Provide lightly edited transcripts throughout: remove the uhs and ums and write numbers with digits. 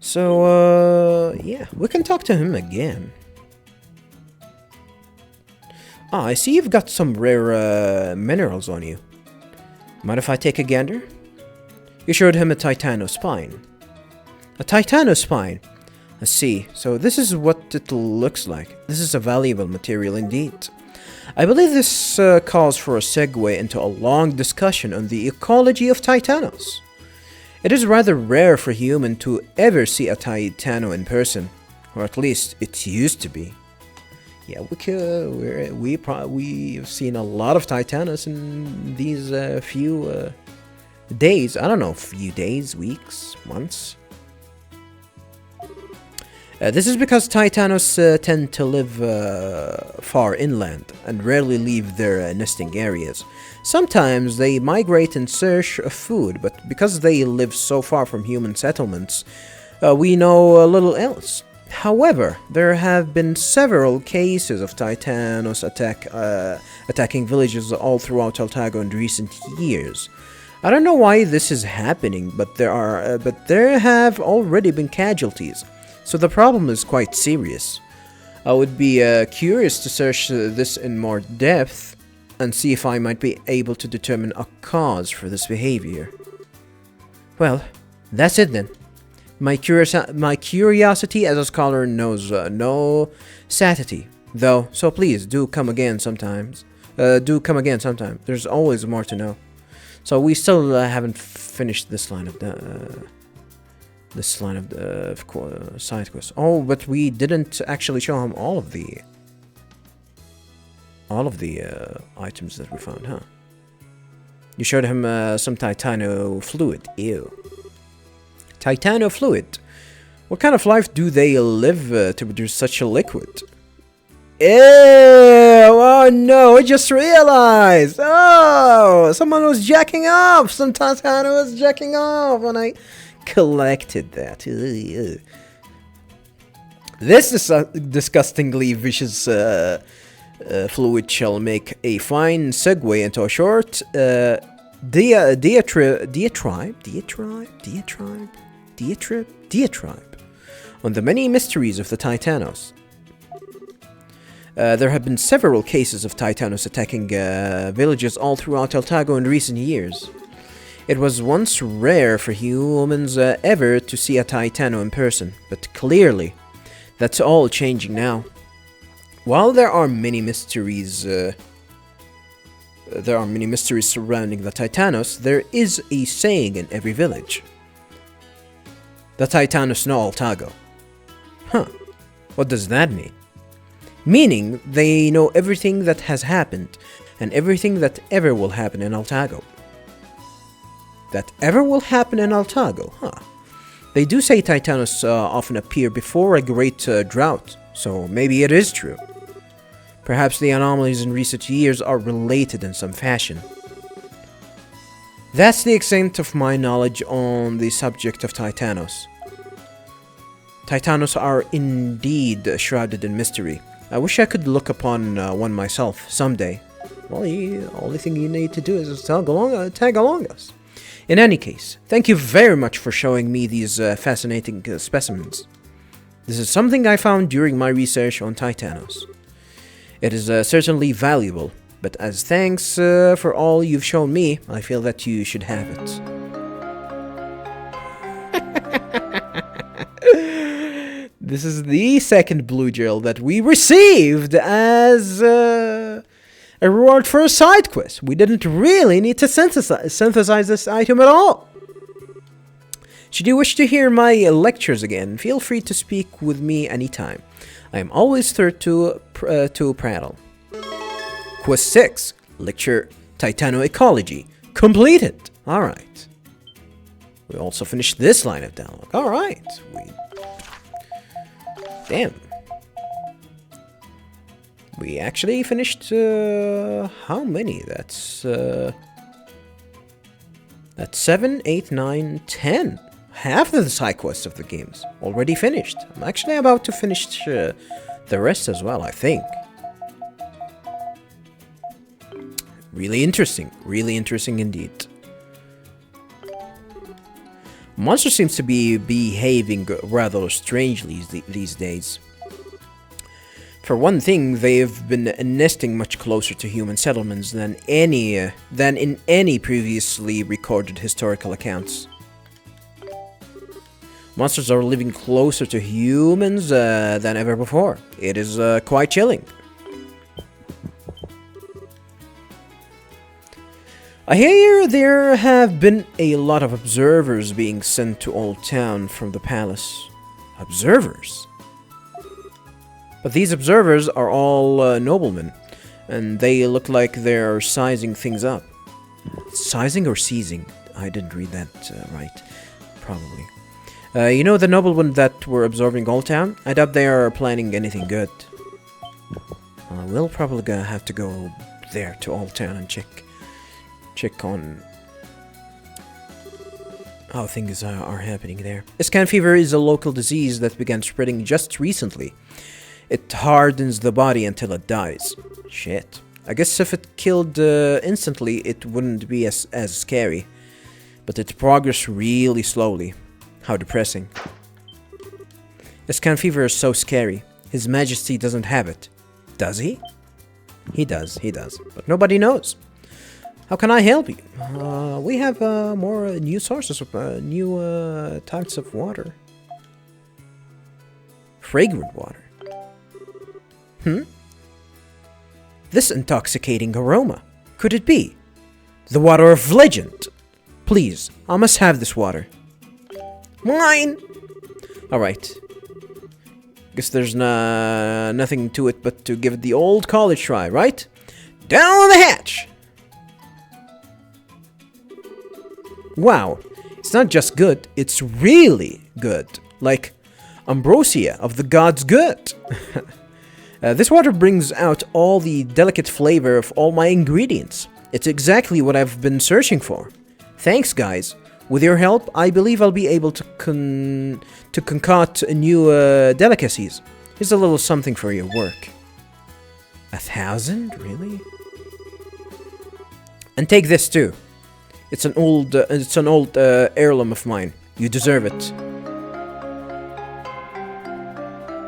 So, yeah, we can talk to him again. Ah, I see you've got some rare minerals on you. Mind if I take a gander? You showed him a titanospine. A titanospine? I see. So this is what it looks like. This is a valuable material indeed. I believe this calls for a segue into a long discussion on the ecology of Titanos. It is rather rare for human to ever see a Titano in person, or at least it used to be. Yeah, we've seen a lot of Titanos in these few days. I don't know, few days, weeks, months. This is because Titanos tend to live far inland and rarely leave their nesting areas. Sometimes they migrate in search of food, but because they live so far from human settlements, we know a little else. However, there have been several cases of Titanos attacking villages all throughout Altago in recent years. I don't know why this is happening, but there have already been casualties. So the problem is quite serious. I would be curious to search this in more depth and see if I might be able to determine a cause for this behavior. Well, that's it then. My curiosity as a scholar knows no satiety, though. So please do come again sometimes. There's always more to know. So we still haven't finished this line of the. Side quest. Oh, but we didn't actually show him all of the items that we found, huh? You showed him some Titano fluid. Ew. Titano fluid. What kind of life do they live to produce such a liquid? Ew! Oh no! I just realized. Oh, someone was jacking off. Some Titano was jacking off when I collected that. This disgustingly vicious fluid shall make a fine segue into a short diatribe on the many mysteries of the Titanos. There have been several cases of Titanos attacking villages all throughout Altago in recent years. It was once rare for humans ever to see a Titano in person, but clearly, that's all changing now. While there are many mysteries surrounding the Titanos, there is a saying in every village. The Titanos know Altago. Huh, what does that mean? Meaning, they know everything that has happened, and everything that ever will happen in Altago. That ever will happen in Altago, huh? They do say Titanos often appear before a great drought, so maybe it is true. Perhaps the anomalies in recent years are related in some fashion. That's the extent of my knowledge on the subject of Titanos. Titanos are indeed shrouded in mystery. I wish I could look upon one myself someday. Well, the only thing you need to do is tag along us. In any case, thank you very much for showing me these fascinating specimens. This is something I found during my research on Titanos. It is certainly valuable, but as thanks for all you've shown me, I feel that you should have it. This is the second blue gel that we received as a reward for a side quest. We didn't really need to synthesize this item at all. Should you wish to hear my lectures again, feel free to speak with me anytime. I am always third to prattle. Quest 6, Lecture Titano Ecology, completed. Alright. We also finished this line of dialogue. Alright. Damn. We actually finished, how many? That's 7, 8, 9, 10. Half of the side quests of the games already finished. I'm actually about to finish the rest as well, I think. Really interesting indeed. Monster seems to be behaving rather strangely these days. For one thing, they've been nesting much closer to human settlements than in any previously recorded historical accounts. Monsters are living closer to humans than ever before. It is quite chilling. I hear there have been a lot of observers being sent to Old Town from the palace. Observers? But these observers are all noblemen, and they look like they're sizing things up. Sizing or seizing? I didn't read that right. Probably. You know the noblemen that were observing Old Town? I doubt they are planning anything good. We'll probably have to go there to Old Town and check on how things are happening there. Scan fever is a local disease that began spreading just recently. It hardens the body until it dies. Shit. I guess if it killed instantly, it wouldn't be as scary. But it progresses really slowly. How depressing. Scan fever is so scary. His Majesty doesn't have it. Does he? He does. But nobody knows. How can I help you? We have more new sources of new types of water. Fragrant water. This intoxicating aroma. Could it be? The water of legend. Please, I must have this water. Mine! Alright. Guess there's nothing to it but to give it the old college try, right? Down the hatch! Wow. It's not just good, it's really good. Like ambrosia of the gods good. This water brings out all the delicate flavor of all my ingredients. It's exactly what I've been searching for. Thanks, guys. With your help, I believe I'll be able to concoct new delicacies. Here's a little something for your work. 1,000? Really? And take this too. It's an old heirloom of mine. You deserve it.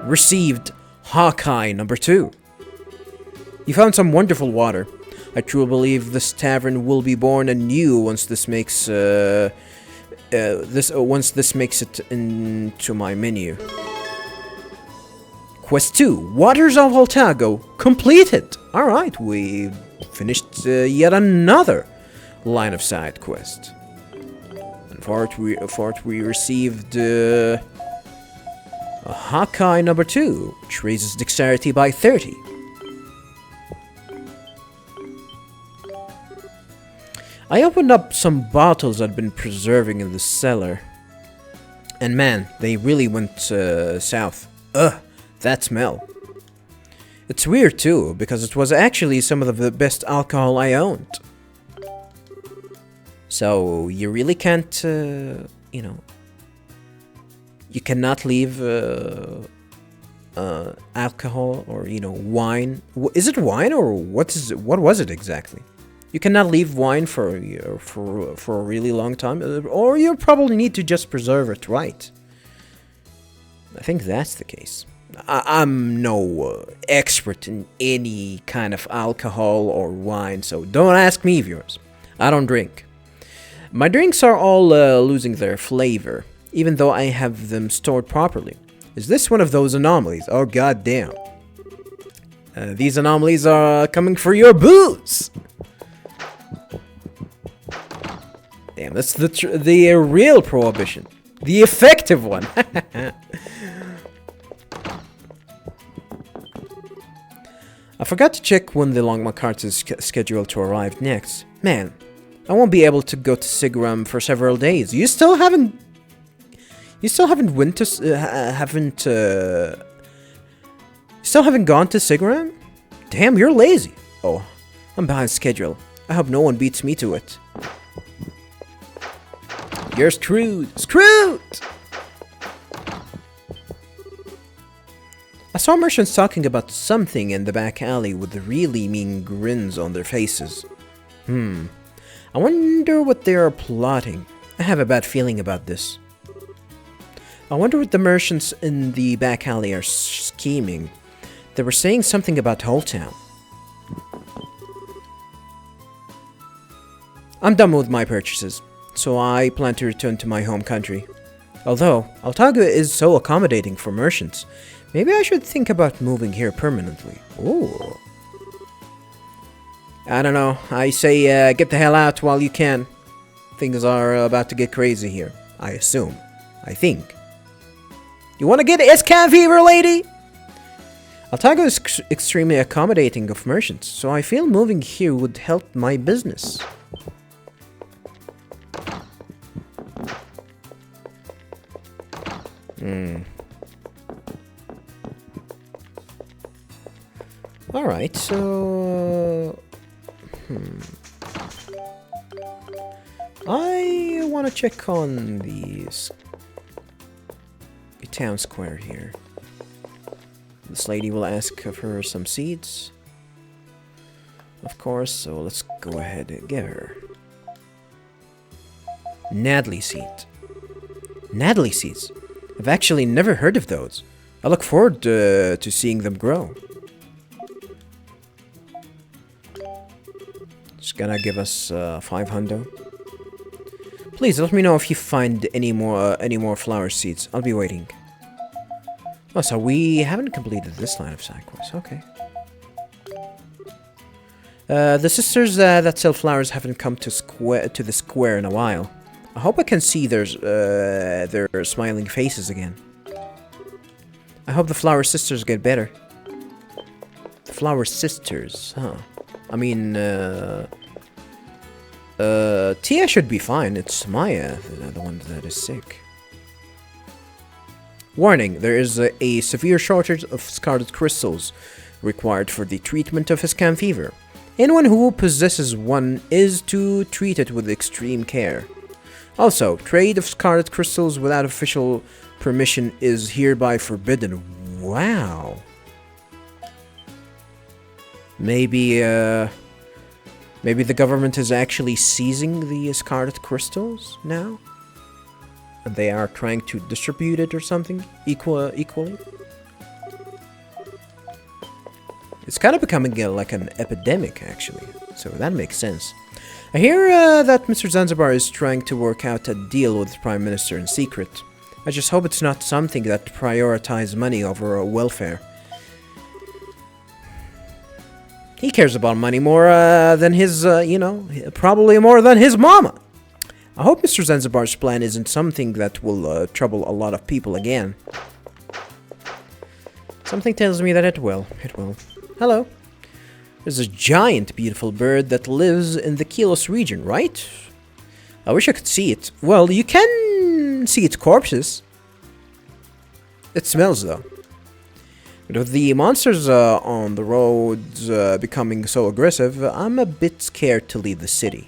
Received. Hawkeye number 2. You found some wonderful water. I truly believe this tavern will be born anew once this makes it into my menu. Quest 2, Waters of Voltago, completed. All right, we finished yet another line of side quest. And for it we received a Hawkeye number 2, which raises dexterity by 30. I opened up some bottles I'd been preserving in the cellar. And man, they really went south. Ugh, that smell. It's weird too, because it was actually some of the best alcohol I owned. So, you really can't, you know... You cannot leave alcohol or, you know, wine. Is it wine or what was it exactly? You cannot leave wine for a really long time, or you probably need to just preserve it right. I think that's the case. I'm no expert in any kind of alcohol or wine, so don't ask me, viewers. I don't drink. My drinks are all losing their flavor, even though I have them stored properly. Is this one of those anomalies? Oh, goddamn. These anomalies are coming for your booze! Damn, that's the real prohibition. The effective one. I forgot to check when the Longma cart is scheduled to arrive next. Man, I won't be able to go to Sigram for several days. You still haven't gone to Sigram? Damn, you're lazy. Oh, I'm behind schedule. I hope no one beats me to it. You're screwed. Screwed! I saw merchants talking about something in the back alley with really mean grins on their faces. I wonder what they are plotting. I have a bad feeling about this. I wonder what the merchants in the back alley are scheming. They were saying something about Whole Town. I'm done with my purchases, so I plan to return to my home country. Although, Altaga is so accommodating for merchants, maybe I should think about moving here permanently. Ooh. I don't know, I say get the hell out while you can. Things are about to get crazy here, I assume. I think. You wanna get Escan fever, lady? Altaga is extremely accommodating of merchants, so I feel moving here would help my business. Alright, so... I want to check on the town square here. This lady will ask of her some seeds. Of course, so let's go ahead and give her. Nadley seed. Nadley seeds? I've actually never heard of those. I look forward to seeing them grow. Just gonna give us 500. Please let me know if you find any more flower seeds. I'll be waiting. Oh, so we haven't completed this line of side quests. Okay. The sisters that sell flowers haven't come to the square in a while. I hope I can see their smiling faces again. I hope the flower sisters get better. The flower sisters, huh? I mean, Tia should be fine. It's Maya, the one that is sick. Warning, there is a severe shortage of scarlet crystals required for the treatment of Escan fever. Anyone who possesses one is to treat it with extreme care. Also, trade of scarlet crystals without official permission is hereby forbidden. Wow. Maybe the government is actually seizing the scarlet crystals now? And they are trying to distribute it or something equally? It's kind of becoming like an epidemic, actually. So that makes sense. I hear that Mr. Zanzibar is trying to work out a deal with the Prime Minister in secret. I just hope it's not something that prioritizes money over welfare. He cares about money more than his, probably more than his mama. I hope Mr. Zanzibar's plan isn't something that will trouble a lot of people again. Something tells me that it will. It will. Hello. There's a giant, beautiful bird that lives in the Kilos region, right? I wish I could see it. Well, you can see its corpses. It smells, though. But with the monsters on the roads becoming so aggressive, I'm a bit scared to leave the city.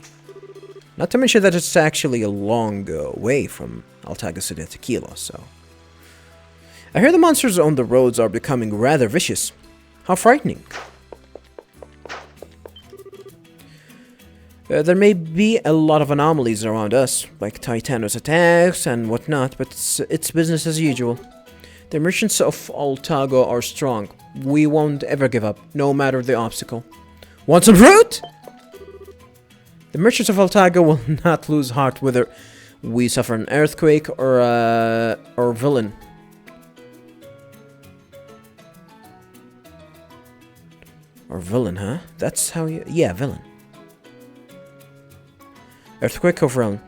Not to mention that it's actually a long way from Altaga City to Kilos, so... I hear the monsters on the roads are becoming rather vicious. How frightening. There may be a lot of anomalies around us, like Titanos attacks and whatnot, but it's business as usual. The merchants of Altago are strong. We won't ever give up, no matter the obstacle. Want some fruit? The merchants of Altago will not lose heart whether we suffer an earthquake or villain. Or villain, huh? That's how you... Yeah, villain. Earthquake or villain.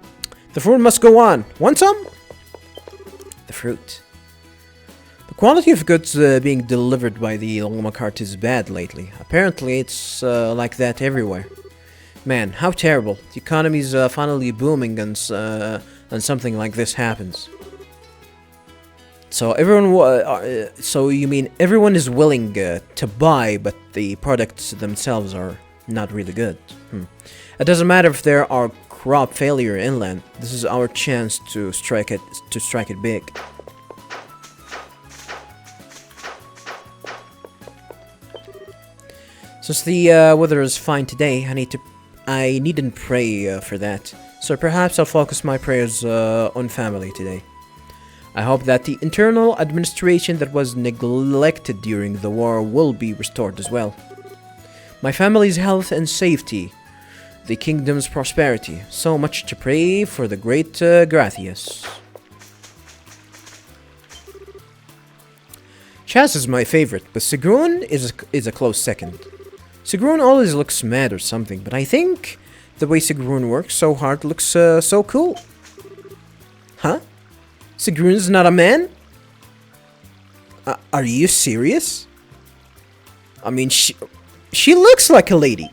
The fruit must go on. Want some? The fruit. The quality of goods being delivered by the Loma cart is bad lately. Apparently, it's like that everywhere. Man, how terrible. The economy's finally booming and something like this happens. So everyone, so you mean everyone is willing to buy, but the products themselves are not really good. It doesn't matter if there are crop failure inland. This is our chance to strike it big. Since the weather is fine today, I needn't pray for that. So perhaps I'll focus my prayers on family today. I hope that the internal administration that was neglected during the war will be restored as well. My family's health and safety, the kingdom's prosperity. So much to pray for the great Gratius. Chaz is my favorite, but Sigrun is a close second. Sigrun always looks mad or something, but I think the way Sigrun works so hard looks so cool. Huh? Sigrun's not a man? Are you serious? I mean, she looks like a lady.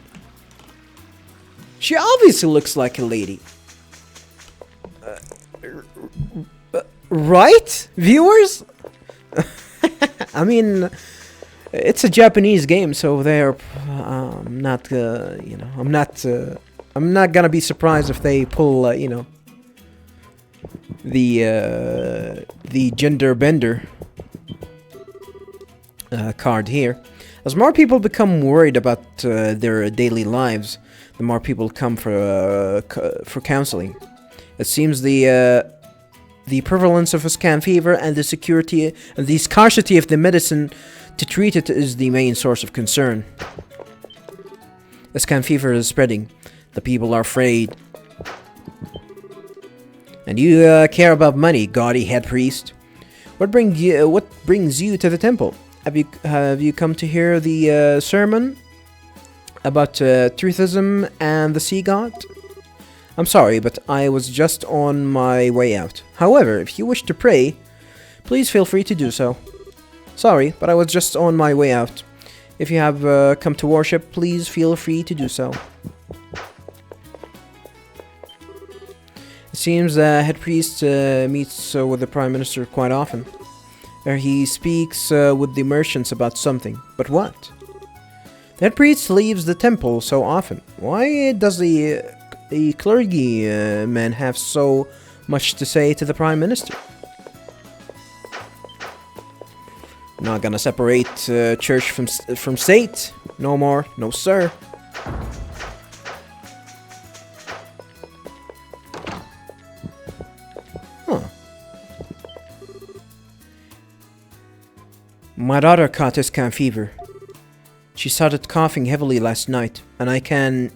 She obviously looks like a lady. Right, viewers? I mean, it's a Japanese game, so they're not, you know, I'm not gonna be surprised if they pull, you know, the gender bender card here. As more people become worried about their daily lives, the more people come for counseling. It seems the prevalence of a scam fever and the security and the scarcity of the medicine to treat it is the main source of concern. The scam fever is spreading. The people are afraid. And you care about money, gaudy head priest. What brings you to the temple? Have you come to hear the sermon about truthism and the sea god? I'm sorry, but I was just on my way out. However, if you wish to pray, please feel free to do so. Sorry, but I was just on my way out. If you have come to worship, please feel free to do so. It seems the head priest meets with the Prime Minister quite often. He speaks with the merchants about something. But what? The head priest leaves the temple so often. Why does the clergy man have so much to say to the Prime Minister? Not gonna separate church from state. No more. No, sir. Huh. My daughter caught this kind of fever. She started coughing heavily last night, and I can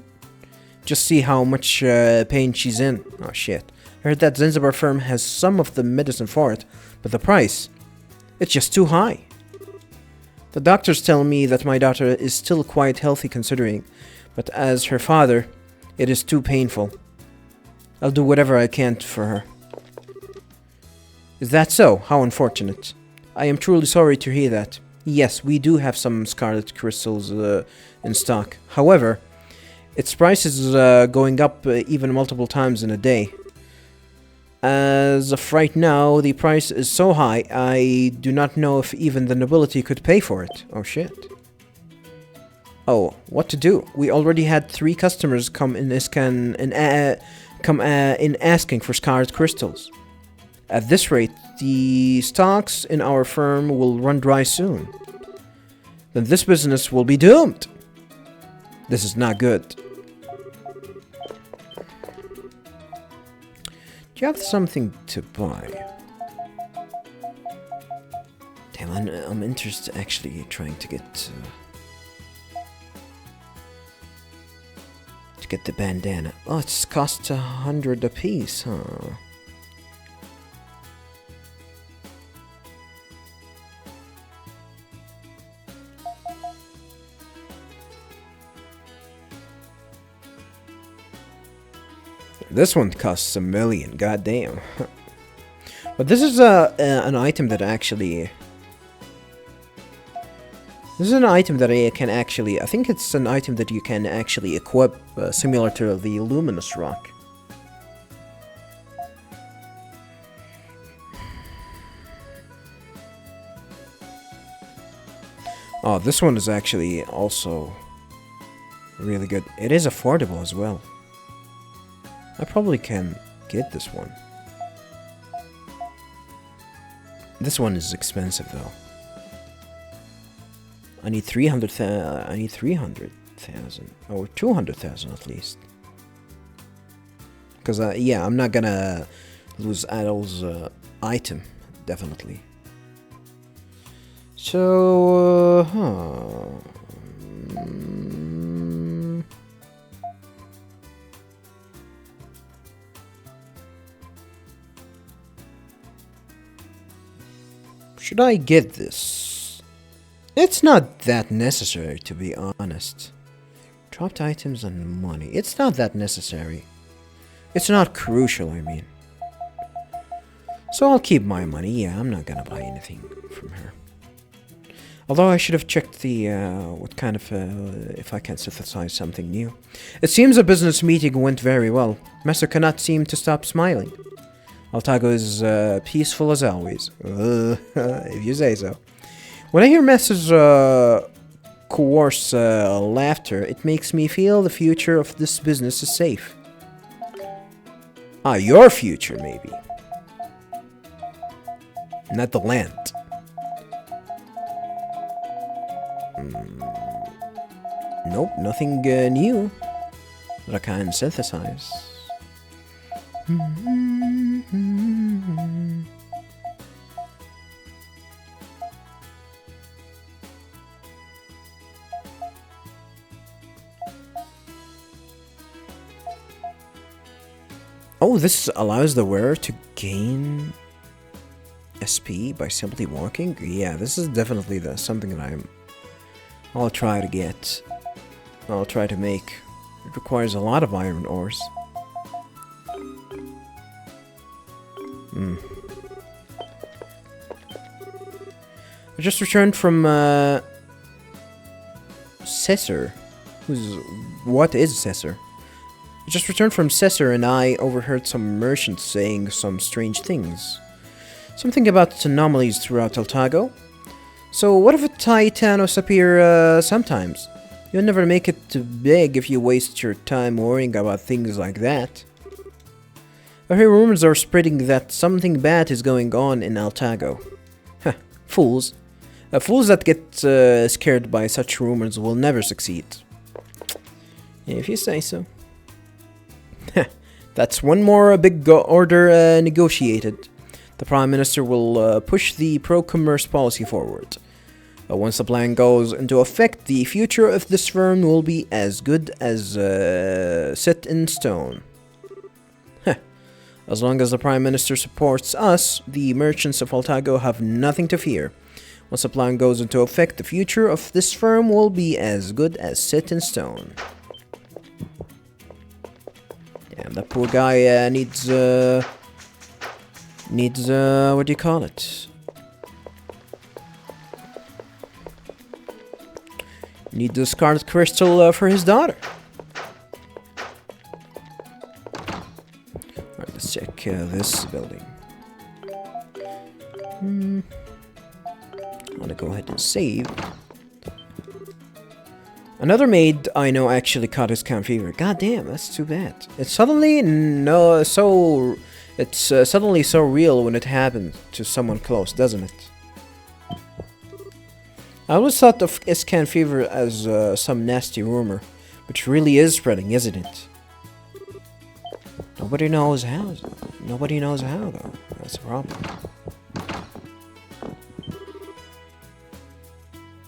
just see how much pain she's in. Oh shit. I heard that Zanzibar firm has some of the medicine for it, but the price, it's just too high. The doctors tell me that my daughter is still quite healthy considering, but as her father, it is too painful. I'll do whatever I can for her. Is that so? How unfortunate. I am truly sorry to hear that. Yes, we do have some scarlet crystals in stock. However, its price is going up even multiple times in a day. As of right now, the price is so high, I do not know if even the nobility could pay for it. Oh shit. Oh, what to do? We already had 3 customers come in asking for scarlet crystals. At this rate, the stocks in our firm will run dry soon. Then this business will be doomed. This is not good. Do you have something to buy? Damn, I'm interested actually trying to get the bandana. Oh, it's cost 100 apiece, huh? This one costs $1 million, goddamn. But this is an item that actually... This is an item that I can actually... I think it's an item that you can actually equip, similar to the Luminous Rock. Oh, this one is actually also really good. It is affordable as well. I probably can get this one. This one is expensive though. I need 300,000. I need 300,000 or 200,000 at least. Because, yeah, I'm not gonna lose Adol's item, definitely. So, should I get this? It's not that necessary, to be honest. Dropped items and money. It's not that necessary. It's not crucial, I mean. So I'll keep my money. Yeah, I'm not gonna buy anything from her. Although I should have checked the, what kind of, if I can synthesize something new. It seems a business meeting went very well. Master cannot seem to stop smiling. Altago is, peaceful as always. If you say so. When I hear Master's, coarse, laughter, it makes me feel the future of this business is safe. Ah, your future, maybe. Not the land. Nope, nothing new that I can synthesize. Oh, this allows the wearer to gain SP by simply walking? Yeah, this is definitely something that I'll try to get. I'll try to make. It requires a lot of iron ores. I just returned from Cesar. What is Cesar? I just returned from Cesar and I overheard some merchants saying some strange things. Something about anomalies throughout Altago. So what if Titanos appear sometimes? You'll never make it too big if you waste your time worrying about things like that. I hear rumors are spreading that something bad is going on in Altago. Heh, fools. Fools that get scared by such rumors will never succeed. If you say so. That's one more big order negotiated. The Prime Minister will push the pro-commerce policy forward. Once the plan goes into effect, the future of this firm will be as good as set in stone. As long as the Prime Minister supports us, the merchants of Altago have nothing to fear. Once the plan goes into effect, the future of this firm will be as good as set in stone. Damn, that poor guy needs what do you call it? Need the Scarlet Crystal for his daughter. Alright, let's check this building. I want to go ahead and save. Another maid I know actually caught his camp fever. God damn, that's too bad. It's suddenly suddenly so real when it happens to someone close, doesn't it? I always thought of Iscan fever as some nasty rumor, which really is spreading, isn't it? Nobody knows how. Nobody knows how, though. That's the problem.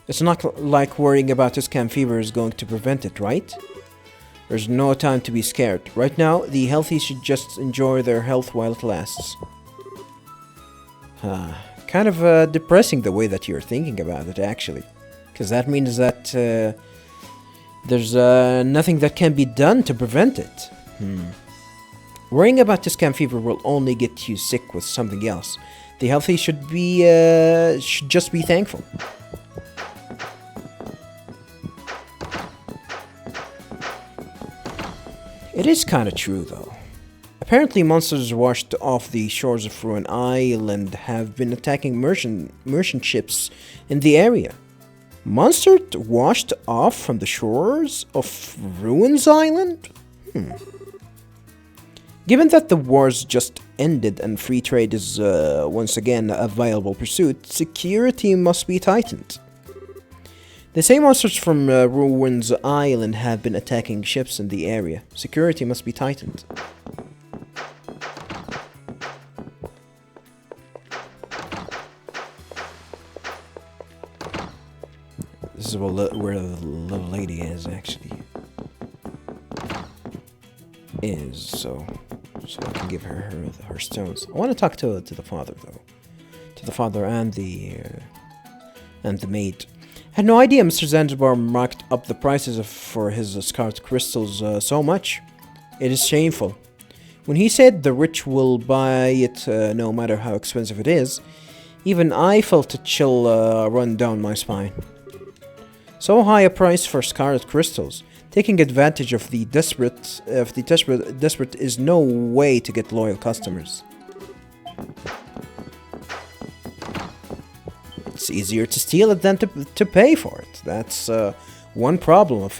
It's not like worrying about Iscan fever is going to prevent it, right? There's no time to be scared. Right now, the healthy should just enjoy their health while it lasts. Kind of depressing the way that you're thinking about it, actually. Because that means that there's nothing that can be done to prevent it. Worrying about this camp fever will only get you sick with something else. The healthy should just be thankful. It is kind of true, though. Apparently, monsters washed off the shores of Ruin Island have been attacking merchant ships in the area. Monsters washed off from the shores of Ruins Island? Given that the wars just ended and free trade is once again a viable pursuit, security must be tightened. The same monsters from Ruins Island have been attacking ships in the area. Security must be tightened. is where the little lady is actually. So I can give her stones. I want to talk to the father though, to the father and the maid. I had no idea Mr. Zanzibar marked up the prices for his scarlet crystals so much. It is shameful. When he said the rich will buy it no matter how expensive it is, even I felt a chill run down my spine. So high a price for scarlet crystals. Taking advantage of the desperate is no way to get loyal customers. It's easier to steal it than to pay for it. That's one problem of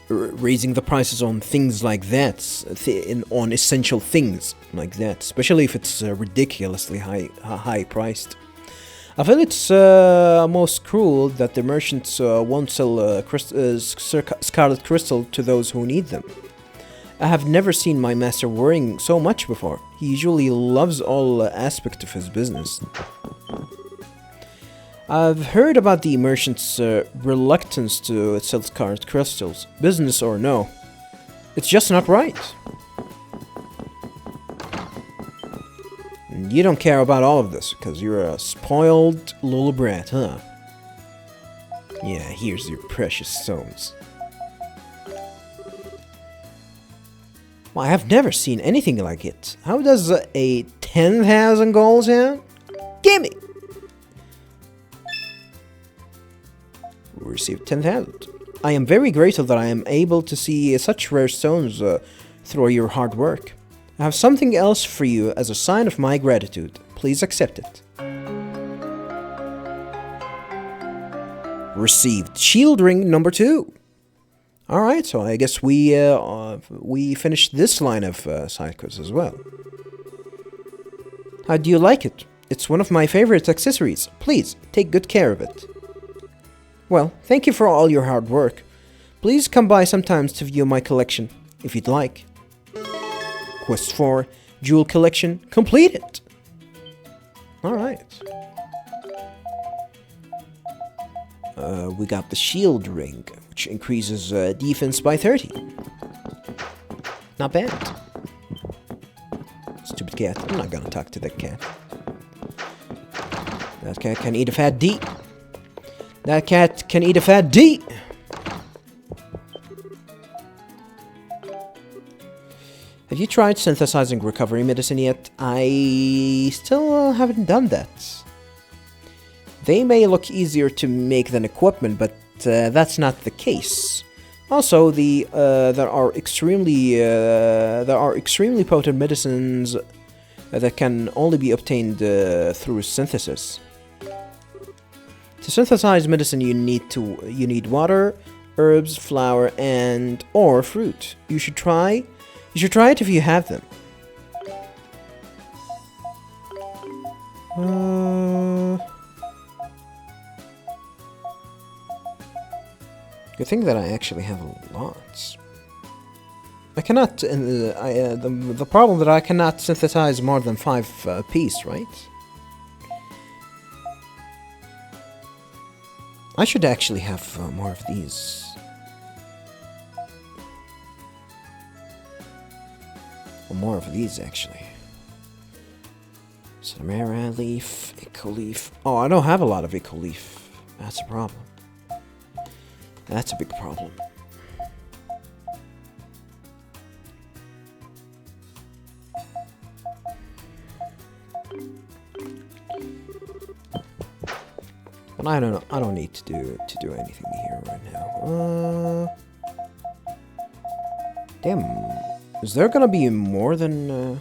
raising the prices on things like that, on essential things like that, especially if it's ridiculously high priced. I feel it's most cruel that the merchants won't sell scarlet crystal to those who need them. I have never seen my master worrying so much before. He usually loves all aspects of his business. I've heard about the merchants' reluctance to sell scarlet crystals, business or no. It's just not right. You don't care about all of this, because you're a spoiled little brat, huh? Yeah, here's your precious stones. Well, I have never seen anything like it. How does a 10,000 gold sound? Gimme! We received 10,000. I am very grateful that I am able to see such rare stones through your hard work. I have something else for you as a sign of my gratitude. Please accept it. Received shield ring number 2. Alright, so I guess we finished this line of side quests as well. How do you like it? It's one of my favorite accessories. Please, take good care of it. Well, thank you for all your hard work. Please come by sometimes to view my collection, if you'd like. Quest 4, Jewel Collection, completed! Alright. We got the Shield Ring, which increases defense by 30. Not bad. Stupid cat. I'm not gonna talk to that cat. That cat can eat a fat D. That cat can eat a fat D! Have you tried synthesizing recovery medicine yet? I still haven't done that. They may look easier to make than equipment, but that's not the case. Also, there are extremely potent medicines that can only be obtained through synthesis. To synthesize medicine, you need water, herbs, flour, or fruit. You should try it if you have them. Good thing that I actually have lots. I cannot. The problem that I cannot synthesize more than 5 piece, right? I should actually have more of these. Or more of these, actually. Samara leaf, eco leaf. Oh, I don't have a lot of eco leaf. That's a problem. That's a big problem. But I don't know. I don't need to do anything here right now. Damn. Is there gonna be more than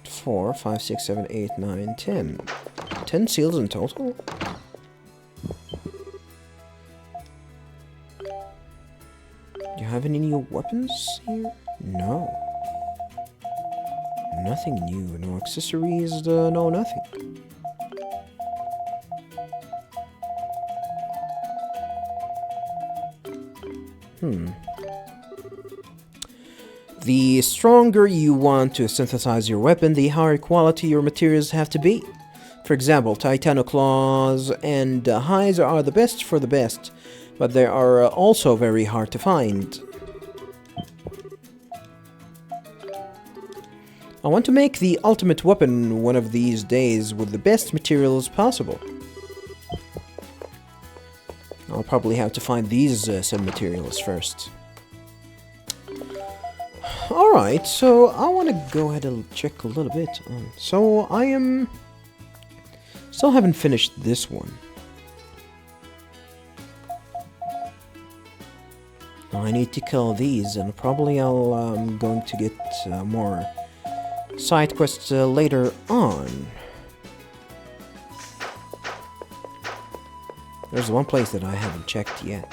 4, 5, 6, 7, 8, 9, 10? 10 seals in total? Do you have any new weapons here? No. Nothing new. No accessories, no nothing. The stronger you want to synthesize your weapon, the higher quality your materials have to be. For example, Titano-claws and hides are the best for the best, but they are also very hard to find. I want to make the ultimate weapon one of these days with the best materials possible. I'll probably have to find these some materials first. Alright, so I want to go ahead and check a little bit. So I am... still haven't finished this one. I need to kill these, and probably I'm going to get more side quests later on. There's one place that I haven't checked yet.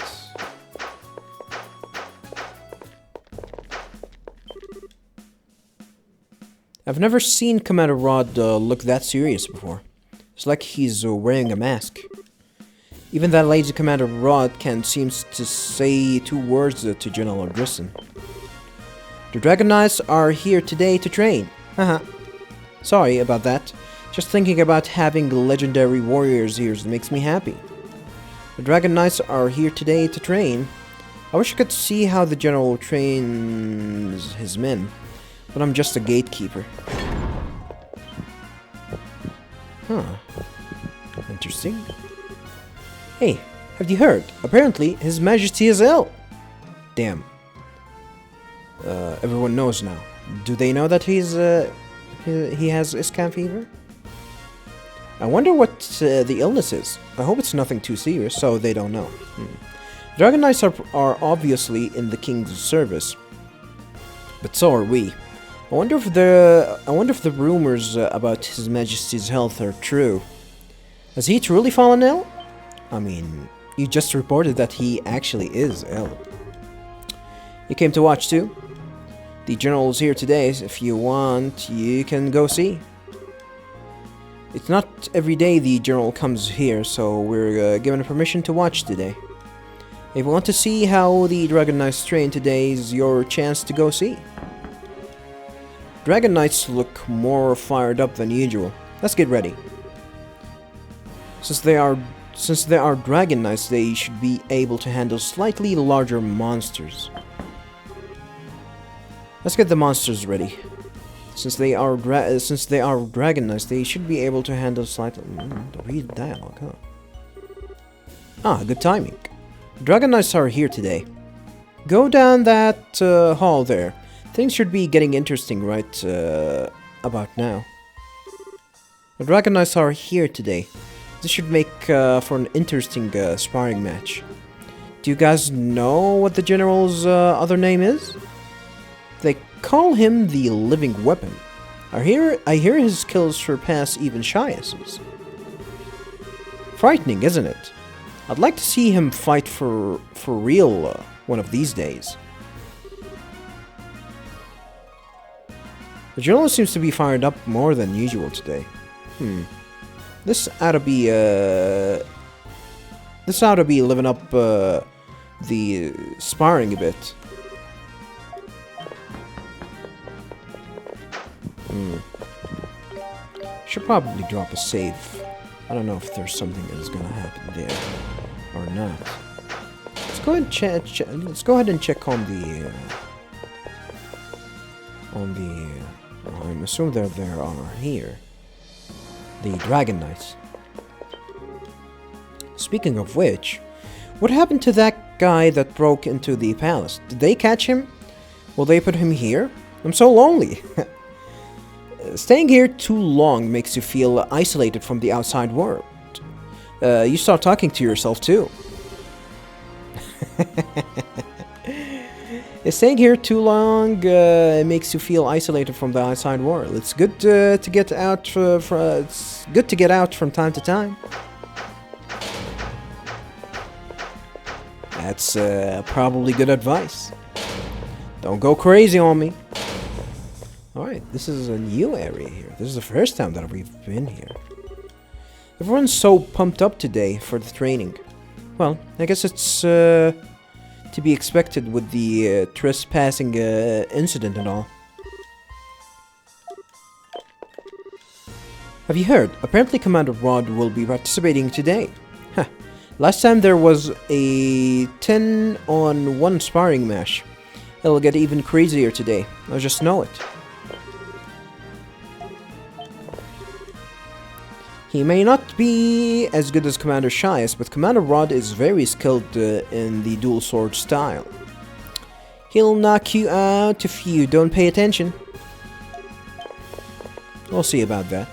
I've never seen Commander Rod look that serious before. It's like he's wearing a mask. Even that lazy Commander Rod can't seem to say 2 words to General Drisson. The Dragon Knights are here today to train. Haha. Sorry about that. Just thinking about having legendary warriors here makes me happy. The Dragon Knights are here today to train. I wish I could see how the General trains his men, but I'm just a gatekeeper. Huh. Interesting. Hey, have you heard? Apparently, His Majesty is ill. Damn. Everyone knows now. Do they know that he has Iscan fever? I wonder what the illness is. I hope it's nothing too serious, so they don't know. Dragon Knights are obviously in the King's service, but so are we. I wonder if the rumors about His Majesty's health are true. Has he truly fallen ill? I mean, you just reported that he actually is ill. You came to watch too? The General's here today. If you want, you can go see. It's not every day the General comes here, so we're given permission to watch today. If you want to see how the Dragon Knights train today, is your chance to go see. Dragon Knights look more fired up than usual. Let's get ready. Since they are Dragon Knights, they should be able to handle slightly larger monsters. Let's get the monsters ready. Since they are Dragon Knights, they should be able to handle slightly... read dialogue, huh? Ah, good timing. Dragon Knights are here today. Go down that hall there. Things should be getting interesting right about now. The Dragon Knights are here today. This should make for an interesting sparring match. Do you guys know what the General's other name is? They call him the Living Weapon. I hear his skills surpass even Shias's. Frightening, isn't it? I'd like to see him fight for real one of these days. The General seems to be fired up more than usual today. This ought to be living up the sparring a bit. Should probably drop a save. I don't know if there's something that's gonna happen there or not. Let's go ahead and check. Let's go ahead and check on the. I'm assuming that there are here. The Dragon Knights. Speaking of which, what happened to that guy that broke into the palace? Did they catch him? Will they put him here? I'm so lonely. Staying here too long makes you feel isolated from the outside world. You start talking to yourself too. Staying here too long makes you feel isolated from the outside world. It's good to get out. It's good to get out from time to time. That's probably good advice. Don't go crazy on me. Alright, this is a new area here. This is the first time that we've been here. Everyone's so pumped up today for the training. Well, I guess it's to be expected with the trespassing incident and all. Have you heard? Apparently Commander Rod will be participating today. Huh. Last time there was a 10-on-1 sparring match. It'll get even crazier today. I just know it. He may not be as good as Commander Shias, but Commander Rod is very skilled in the dual sword style. He'll knock you out if you don't pay attention. We'll see about that.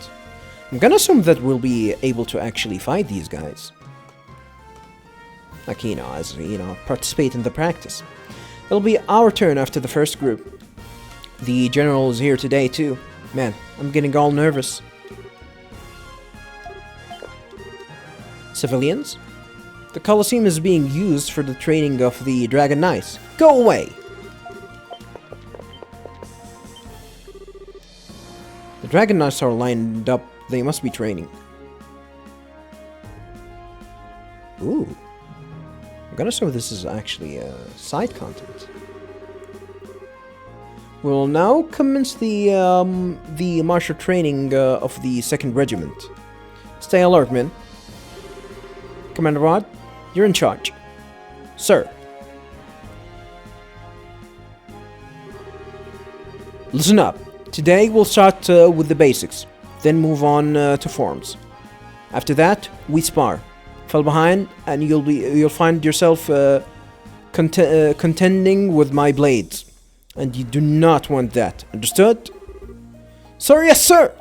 I'm gonna assume that we'll be able to actually fight these guys. Like, participate in the practice. It'll be our turn after the first group. The general is here today too. Man, I'm getting all nervous. Civilians? The Colosseum is being used for the training of the Dragon Knights. Go away! The Dragon Knights are lined up. They must be training. Ooh. I'm gonna assume this is actually side content. We'll now commence the martial training of the 2nd Regiment. Stay alert, men. Commander Rod, you're in charge. Sir. Listen up. Today we'll start with the basics, then move on to forms. After that, we spar. Fall behind, and you'll find yourself contending with my blades, and you do not want that. Understood? Sir, yes, sir.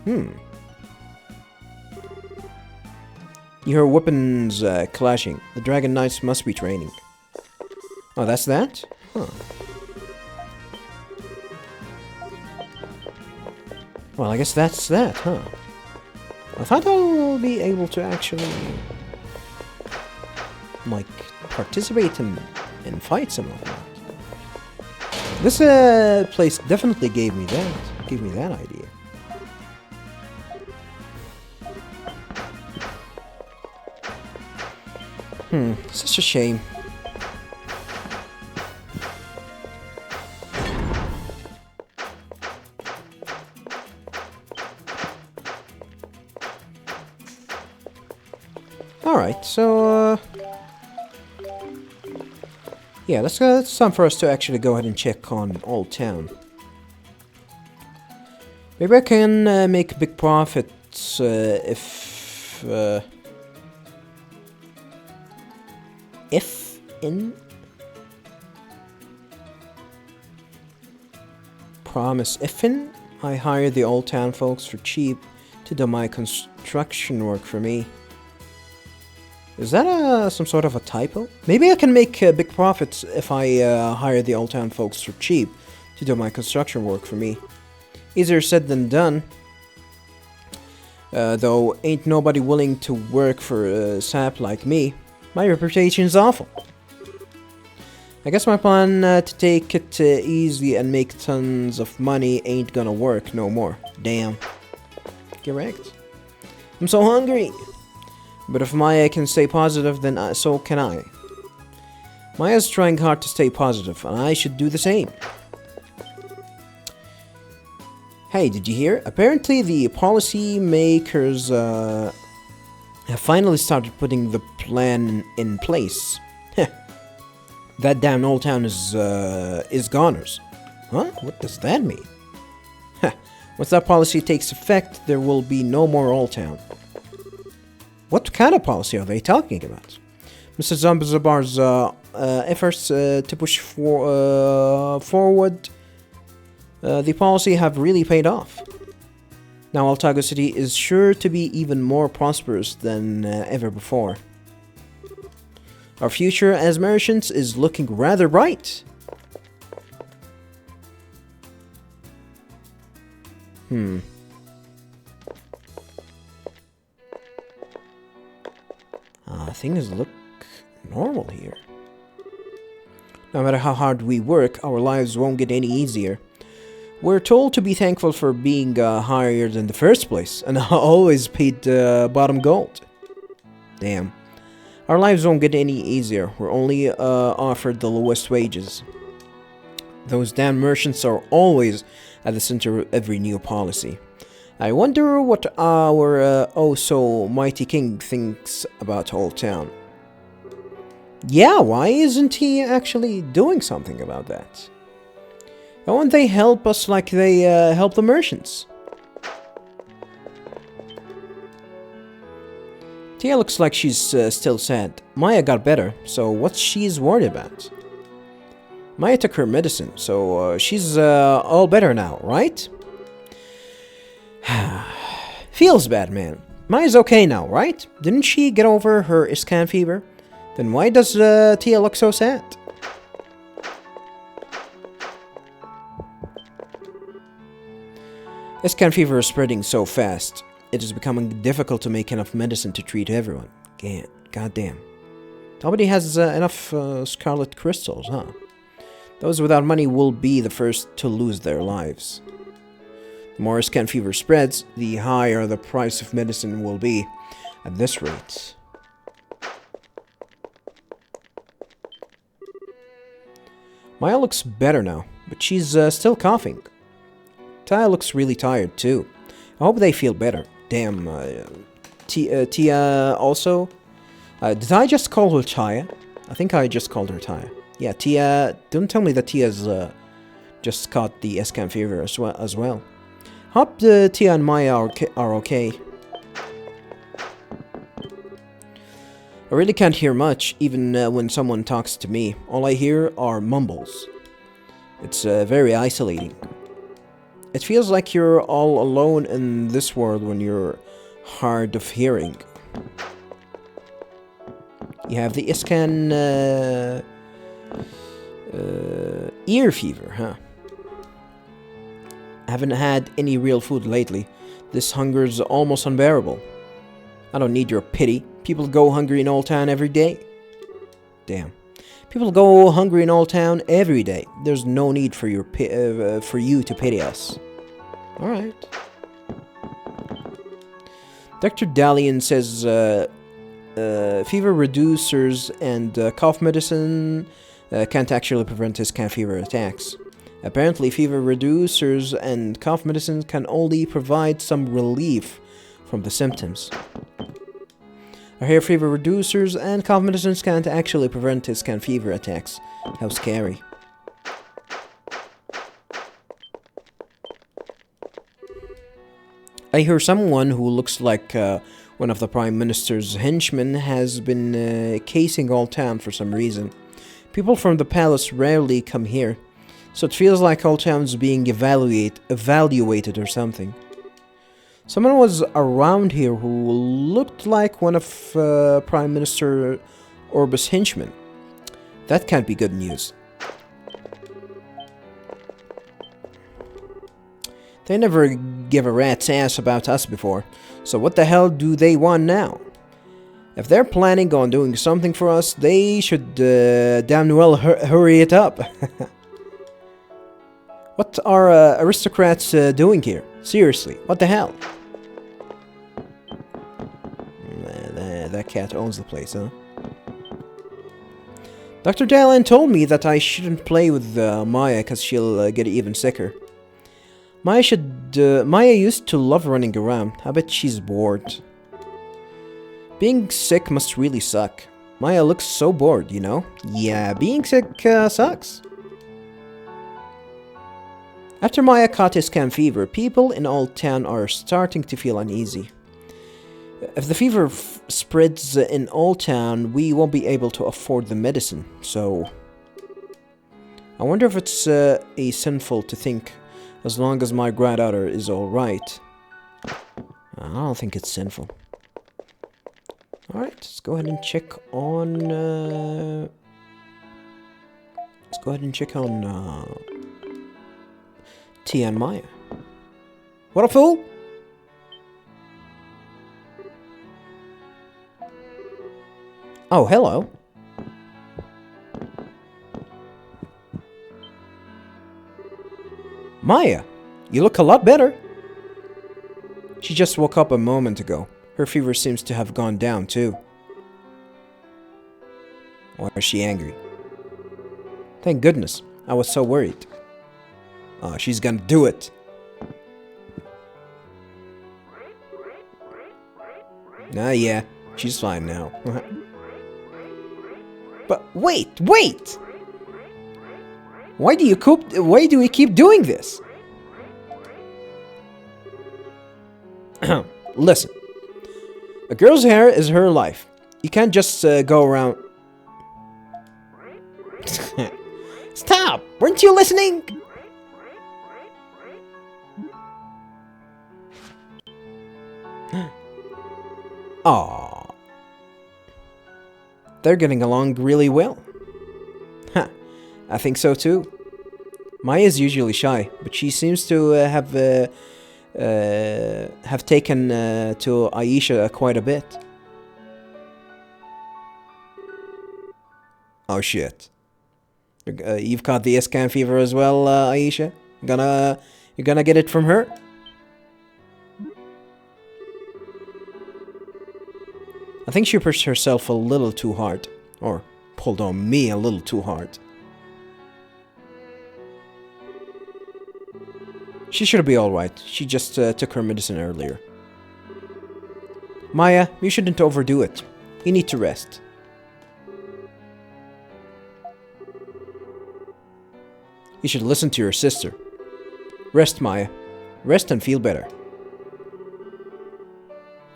You hear weapons clashing. The Dragon Knights must be training. Oh, that's that? Huh. Well, I guess that's that, huh? I thought I'll be able to actually, like, participate in fights and whatnot. This place definitely gave me that idea. Such a shame. Alright, so, yeah, it's time for us to actually go ahead and check on Old Town. Maybe I can make big profits if I hire the Old Town folks for cheap to do my construction work for me. Is that some sort of a typo? Maybe I can make big profits if I hire the Old Town folks for cheap to do my construction work for me. Easier said than done. Though ain't nobody willing to work for a sap like me. My reputation's awful. I guess my plan to take it easy and make tons of money ain't gonna work no more. Damn. Correct. I'm so hungry. But if Maya can stay positive, then so can I. Maya's trying hard to stay positive, and I should do the same. Hey, did you hear? Apparently the policy makers have finally started putting the plan in place. That damn Old Town is goners. Huh? What does that mean? Once that policy takes effect, there will be no more Old Town. What kind of policy are they talking about? Mr. Zambazabar's efforts to push forward the policy have really paid off. Now Altago City is sure to be even more prosperous than ever before. Our future as merchants is looking rather bright. Things look normal here. No matter how hard we work, our lives won't get any easier. We're told to be thankful for being hired in the first place, and always paid bottom gold. Damn. Our lives won't get any easier. We're only offered the lowest wages. Those damn merchants are always at the center of every new policy. I wonder what our oh-so mighty king thinks about Old Town. Yeah, why isn't he actually doing something about that? Why won't they help us like they help the merchants? Tia looks like she's still sad. Maya got better, so what's she's worried about? Maya took her medicine, so she's all better now, right? Feels bad, man. Maya's okay now, right? Didn't she get over her iscan fever? Then why does Tia look so sad? Iscan fever is spreading so fast. It is becoming difficult to make enough medicine to treat everyone. God damn. Nobody has enough scarlet crystals, huh? Those without money will be the first to lose their lives. The more iscan fever spreads, the higher the price of medicine will be at this rate. Maya looks better now, but she's still coughing. Tia looks really tired too. I hope they feel better. Damn, Tia also? Did I just call her Tia? I think I just called her Tia. Yeah, Tia, don't tell me that Tia's just caught the iscan fever as well. Hope Tia and Maya are okay. I really can't hear much, even when someone talks to me. All I hear are mumbles. It's very isolating. It feels like you're all alone in this world when you're hard of hearing. You have the iscan ear fever, huh? I haven't had any real food lately. This hunger's almost unbearable. I don't need your pity. People go hungry in Old Town every day. Damn. People go hungry in Old Town every day. There's no need for you to pity us. Alright. Dr. Dalian says fever reducers and cough medicine can't actually prevent iscan fever attacks. Apparently, fever reducers and cough medicine can only provide some relief from the symptoms. I hear fever reducers and cough medicines can't actually prevent iscan fever attacks. How scary. I hear someone who looks like one of the Prime Minister's henchmen has been casing Old Town for some reason. People from the palace rarely come here, so it feels like Old Town's being evaluated or something. Someone was around here who looked like one of Prime Minister Orbis' henchmen. That can't be good news. They never give a rat's ass about us before, so what the hell do they want now? If they're planning on doing something for us, they should damn well hurry it up. What are aristocrats doing here? Seriously, what the hell? That cat owns the place, huh? Dr. Dalian told me that I shouldn't play with Maya because she'll get even sicker. Maya used to love running around. I bet she's bored. Being sick must really suck. Maya looks so bored, you know? Yeah, being sick sucks. After Maya caught iscan fever, people in Old Town are starting to feel uneasy. If the fever spreads in Old Town, we won't be able to afford the medicine, so... I wonder if it's sinful to think, as long as my granddaughter is alright. I don't think it's sinful. Alright, let's go ahead and check on... let's go ahead and check on... Tia and Maya. What a fool! Oh, hello. Maya, you look a lot better. She just woke up a moment ago. Her fever seems to have gone down too. Or is she angry? Thank goodness. I was so worried. Oh, she's gonna do it. Yeah, she's fine now. But wait! Why do we keep doing this? Listen. A girl's hair is her life. You can't just go around... Stop! Weren't you listening? Aww. They're getting along really well. Huh. I think so too. Maya's usually shy, but she seems to have taken to Aisha quite a bit. Oh shit. You've caught the Iscan fever as well, Aisha? You're gonna get it from her? I think she pushed herself a little too hard. Or pulled on me a little too hard. She should be alright. She just took her medicine earlier. Maya, you shouldn't overdo it. You need to rest. You should listen to your sister. Rest, Maya. Rest and feel better.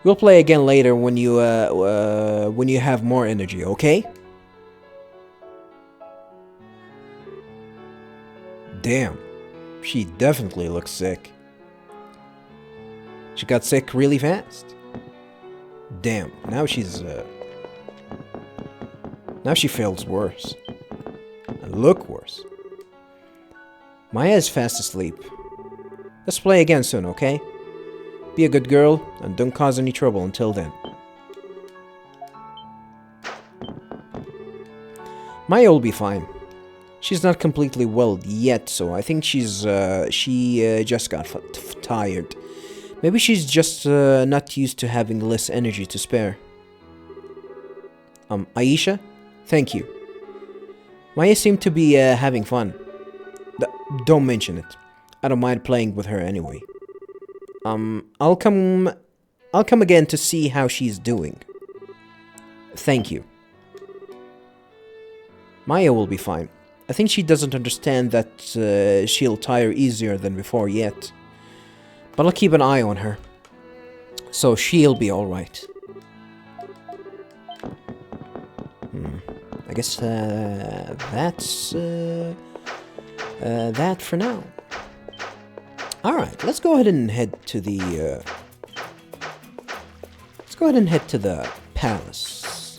We'll play again later when you have more energy, okay? Damn. She definitely looks sick. She got sick really fast. Damn. Now she's now she feels worse. And look worse. Maya is fast asleep. Let's play again soon, okay? Be a good girl, and don't cause any trouble until then. Maya will be fine. She's not completely well yet, so I think she just got tired. Maybe she's just not used to having less energy to spare. Aisha? Thank you. Maya seemed to be having fun. Don't mention it. I don't mind playing with her anyway. I'll come again to see how she's doing. Thank you. Maya will be fine. I think she doesn't understand that she'll tire easier than before yet. But I'll keep an eye on her. So she'll be alright. I guess that's that for now. Alright, let's go ahead and head to the palace.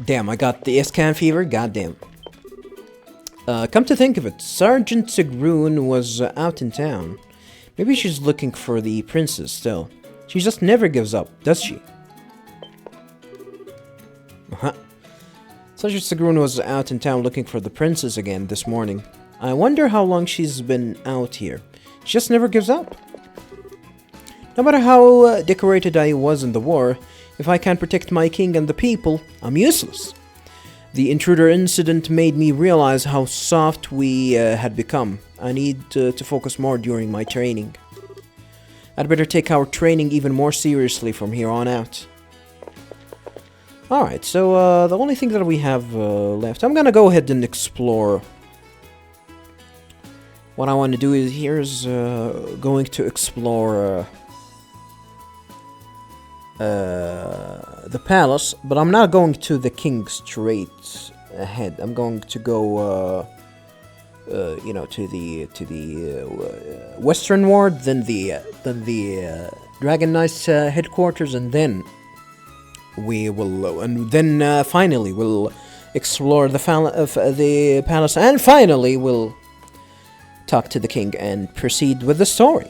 Damn, I got the Iscan fever? Goddamn. Come to think of it, Sergeant Sigrun was out in town. Maybe she's looking for the princess still. She just never gives up, does she? Sergeant Sigrun was out in town looking for the princess again this morning. I wonder how long she's been out here. She just never gives up. No matter how decorated I was in the war, if I can't protect my king and the people, I'm useless. The intruder incident made me realize how soft we had become. I need to focus more during my training. I'd better take our training even more seriously from here on out. Alright, so the only thing that we have left, I'm gonna go ahead and explore. What I want to do is going to explore the palace, but I'm not going to the king straight ahead. I'm going to go, you know, to the western ward, then the Dragon Knight's headquarters, and then we will, finally we'll explore the palace, and finally we'll talk to the king and proceed with the story.